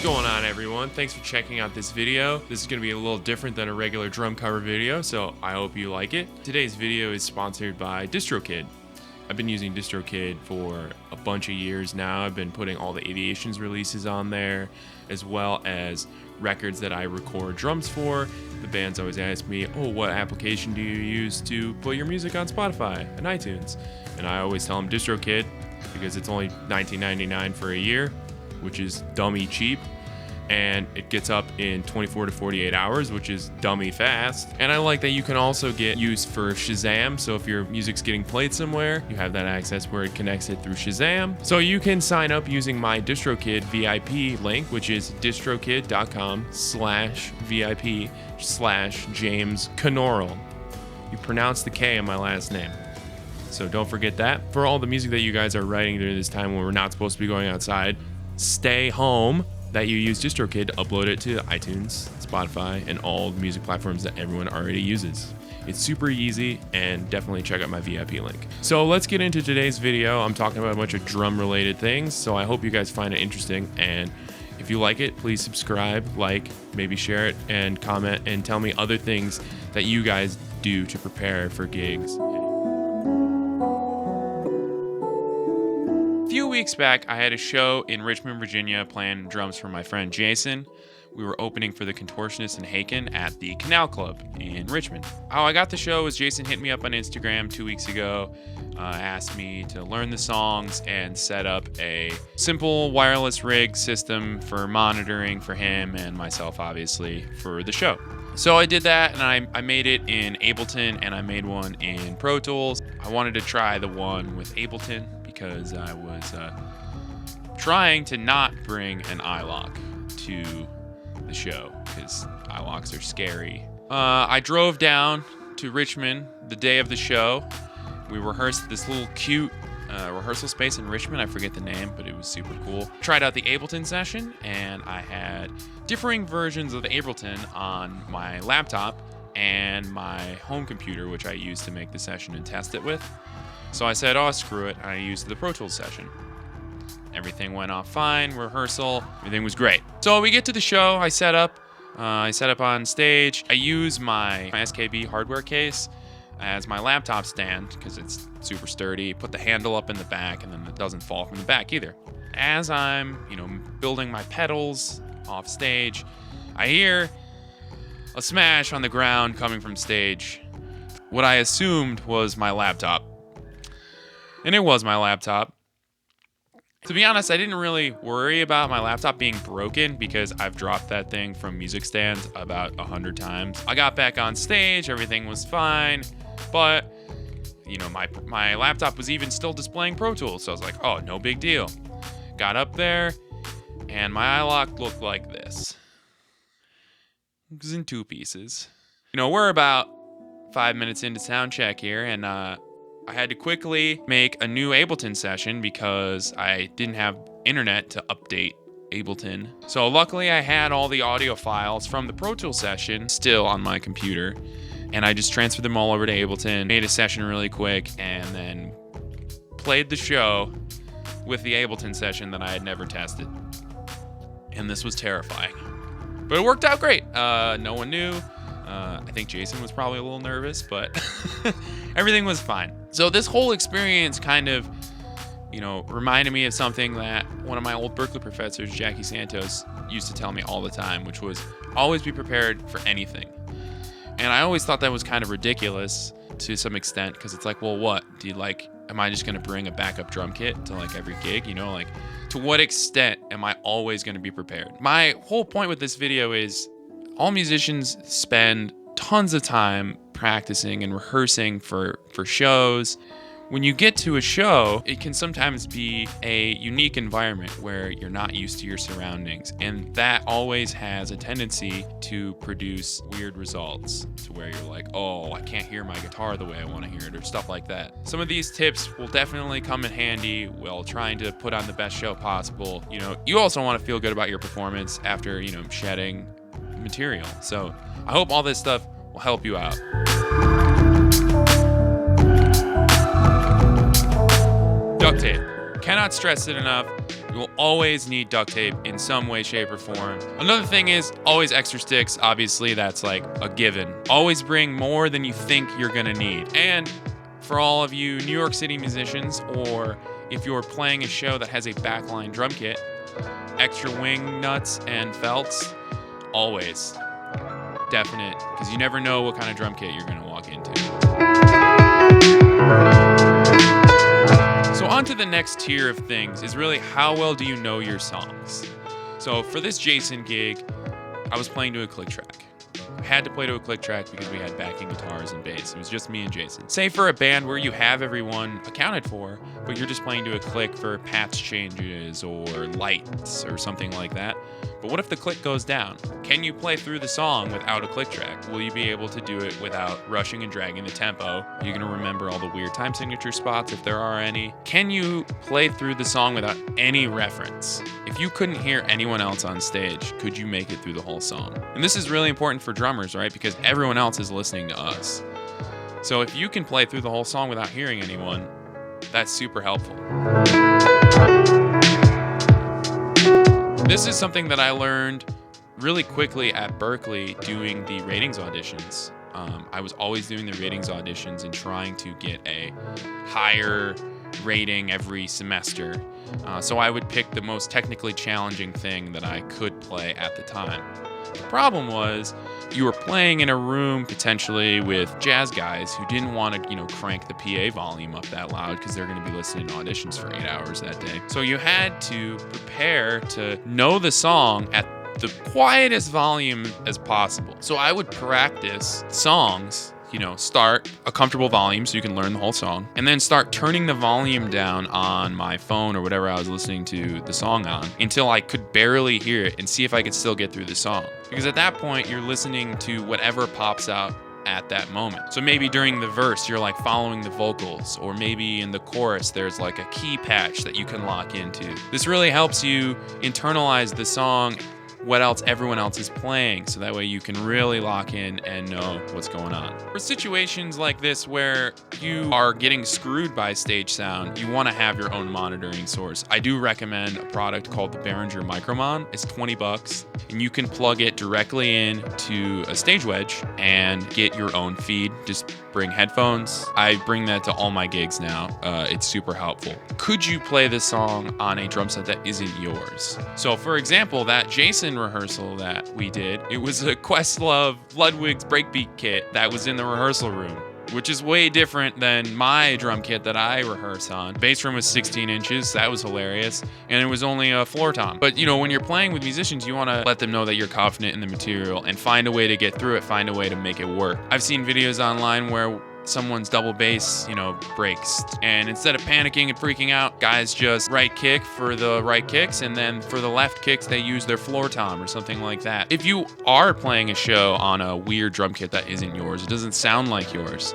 going on, everyone? Thanks for checking out this video. This is going to be a little different than a regular drum cover video, so I hope you like it. Today's video is sponsored by DistroKid. I've been using DistroKid for a bunch of years now. I've been putting all the Aviations releases on there, as well as records that I record drums for. The bands always ask me, oh, what application do you use to put your music on Spotify and iTunes? And I always tell them DistroKid, because it's only $19.99 for a year, which is dummy cheap, and it gets up in 24 to 48 hours, which is dummy fast. And I like that you can also get use for Shazam, so if your music's getting played somewhere, you have that access where it connects it through Shazam. So you can sign up using my DistroKid VIP link, which is distrokid.com/VIP/James Knorrell. You pronounce the K in my last name, so don't forget that. For all the music that you guys are writing during this time when we're not supposed to be going outside, stay home, that you use DistroKid to upload it to iTunes, Spotify, and all the music platforms that everyone already uses. It's super easy, and definitely check out my VIP link. So let's get into today's video. I'm talking about a bunch of drum related things, so I hope you guys find it interesting, and if you like it, please subscribe, like, maybe share it, and comment, and tell me other things that you guys do to prepare for gigs. A few weeks back, I had a show in Richmond, Virginia, playing drums for my friend Jason. We were opening for the Contortionist and Haken at the Canal Club in Richmond. How I got the show was Jason hit me up on Instagram 2 weeks ago, asked me to learn the songs and set up a simple wireless rig system for monitoring for him and myself, obviously, for the show. So I did that, and I made it in Ableton, and I made one in Pro Tools. I wanted to try the one with Ableton because I was trying to not bring an iLok to the show because iLoks are scary. I drove down to Richmond the day of the show. We rehearsed this little cute rehearsal space in Richmond. I forget the name, but it was super cool. Tried out the Ableton session, and I had differing versions of Ableton on my laptop and my home computer, which I used to make the session and test it with. So I said, oh, screw it, and I used the Pro Tools session. Everything went off fine, rehearsal, everything was great. So we get to the show, I set up on stage. I use my SKB hardware case as my laptop stand because it's super sturdy. Put the handle up in the back, and then it doesn't fall from the back either. As I'm, building my pedals off stage, I hear a smash on the ground coming from stage. What I assumed was my laptop. And it was my laptop. To be honest, I didn't really worry about my laptop being broken because I've dropped that thing from music stands about 100 times. I got back on stage, everything was fine, but my laptop was even still displaying Pro Tools, so I was like, oh, no big deal. Got up there, and my iLok looked like this. It was in two pieces. We're about 5 minutes into sound check here, and I had to quickly make a new Ableton session because I didn't have internet to update Ableton. So luckily I had all the audio files from the Pro Tools session still on my computer, and I just transferred them all over to Ableton, made a session really quick, and then played the show with the Ableton session that I had never tested. And this was terrifying. But it worked out great. No one knew. I think Jason was probably a little nervous, but everything was fine. So this whole experience kind of, reminded me of something that one of my old Berklee professors, Jackie Santos, used to tell me all the time, which was always be prepared for anything. And I always thought that was kind of ridiculous to some extent, because it's like, well, what? Am I just going to bring a backup drum kit to every gig? To what extent am I always going to be prepared? My whole point with this video is all musicians spend tons of time practicing and rehearsing for shows. When you get to a show, it can sometimes be a unique environment where you're not used to your surroundings, and that always has a tendency to produce weird results to where you're like, oh, I can't hear my guitar the way I want to hear it, or stuff like that. Some of these tips will definitely come in handy while trying to put on the best show possible. You also want to feel good about your performance after, shedding material. So I hope all this stuff will help you out. Duct tape. Cannot stress it enough. You will always need duct tape in some way, shape, or form. Another thing is always extra sticks. Obviously, that's like a given. Always bring more than you think you're gonna need. And for all of you New York City musicians, or if you're playing a show that has a backline drum kit, extra wing nuts and felts, always. Definite, because you never know what kind of drum kit you're gonna walk into. So on to the next tier of things is really how well do you know your songs? So for this Jason gig, I was playing to a click track. I had to play to a click track because we had backing guitars and bass. It was just me and Jason. Say for a band where you have everyone accounted for, but you're just playing to a click for patch changes or lights or something like that. But what if the click goes down? Can you play through the song without a click track? Will you be able to do it without rushing and dragging the tempo? Are you going to remember all the weird time signature spots if there are any? Can you play through the song without any reference? If you couldn't hear anyone else on stage, could you make it through the whole song? And this is really important for drummers, right? Because everyone else is listening to us. So if you can play through the whole song without hearing anyone, that's super helpful. This is something that I learned really quickly at Berklee doing the ratings auditions. I was always doing the ratings auditions and trying to get a higher rating every semester. So I would pick the most technically challenging thing that I could play at the time. The problem was you were playing in a room potentially with jazz guys who didn't want to, crank the PA volume up that loud because they're going to be listening to auditions for 8 hours that day. So you had to prepare to know the song at the quietest volume as possible. So I would practice songs, start a comfortable volume so you can learn the whole song, and then start turning the volume down on my phone or whatever I was listening to the song on until I could barely hear it and see if I could still get through the song. Because at that point, you're listening to whatever pops out at that moment. So maybe during the verse, you're like following the vocals, or maybe in the chorus, there's like a key patch that you can lock into. This really helps you internalize the song, what else everyone else is playing, so that way you can really lock in and know what's going on. For situations like this where you are getting screwed by stage sound, you want to have your own monitoring source. I do recommend a product called the Behringer Micromon. It's $20 and you can plug it directly in to a stage wedge and get your own feed. Just bring headphones. I bring that to all my gigs now. It's super helpful. Could you play this song on a drum set that isn't yours? So for example, that Jason rehearsal that we did, it was a Questlove Ludwig's breakbeat kit that was in the rehearsal room, which is way different than my drum kit that I rehearse on. Bass drum was 16 inches, that was hilarious, and it was only a floor tom. But when you're playing with musicians, you want to let them know that you're confident in the material and find a way to get through it, find a way to make it work. I've seen videos online where someone's double bass, breaks. And instead of panicking and freaking out, guys just right kick for the right kicks, and then for the left kicks, they use their floor tom or something like that. If you are playing a show on a weird drum kit that isn't yours, it doesn't sound like yours,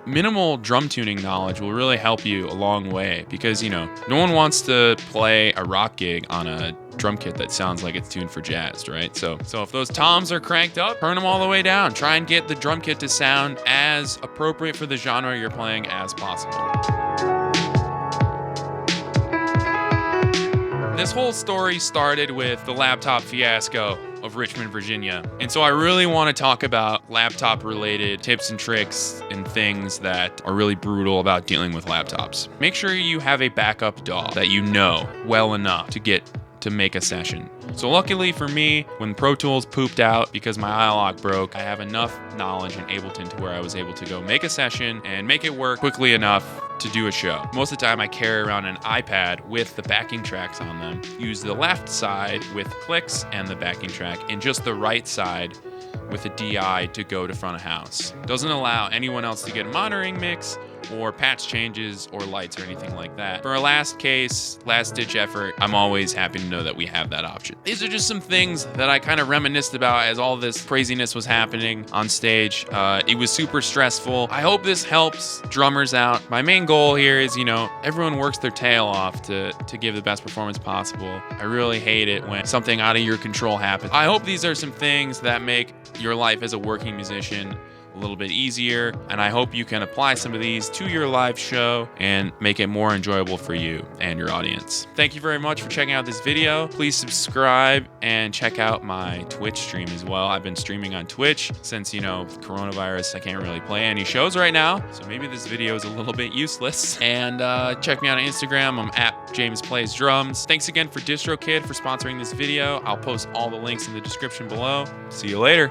minimal drum tuning knowledge will really help you a long way, because, no one wants to play a rock gig on a drum kit that sounds like it's tuned for jazz, right? So if those toms are cranked up, turn them all the way down. Try and get the drum kit to sound as appropriate for the genre you're playing as possible. This whole story started with the laptop fiasco of Richmond, Virginia. And so I really want to talk about laptop-related tips and tricks and things that are really brutal about dealing with laptops. Make sure you have a backup DAW that you know well enough to make a session. So luckily for me, when Pro Tools pooped out because my iLok broke, I have enough knowledge in Ableton to where I was able to go make a session and make it work quickly enough to do a show. Most of the time I carry around an iPad with the backing tracks on them, use the left side with clicks and the backing track, and just the right side with a DI to go to front of house. Doesn't allow anyone else to get a monitoring mix or patch changes or lights or anything like that. For a last ditch effort, I'm always happy to know that we have that option. These are just some things that I kind of reminisced about as all this craziness was happening on stage. It was super stressful. I hope this helps drummers out. My main goal here is, everyone works their tail off to give the best performance possible. I really hate it when something out of your control happens. I hope these are some things that make your life as a working musician a little bit easier. And I hope you can apply some of these to your live show and make it more enjoyable for you and your audience. Thank you very much for checking out this video. Please subscribe and check out my Twitch stream as well. I've been streaming on Twitch since, coronavirus. I can't really play any shows right now, so maybe this video is a little bit useless. And check me out on Instagram. I'm at JamesPlaysDrums. Thanks again for DistroKid for sponsoring this video. I'll post all the links in the description below. See you later.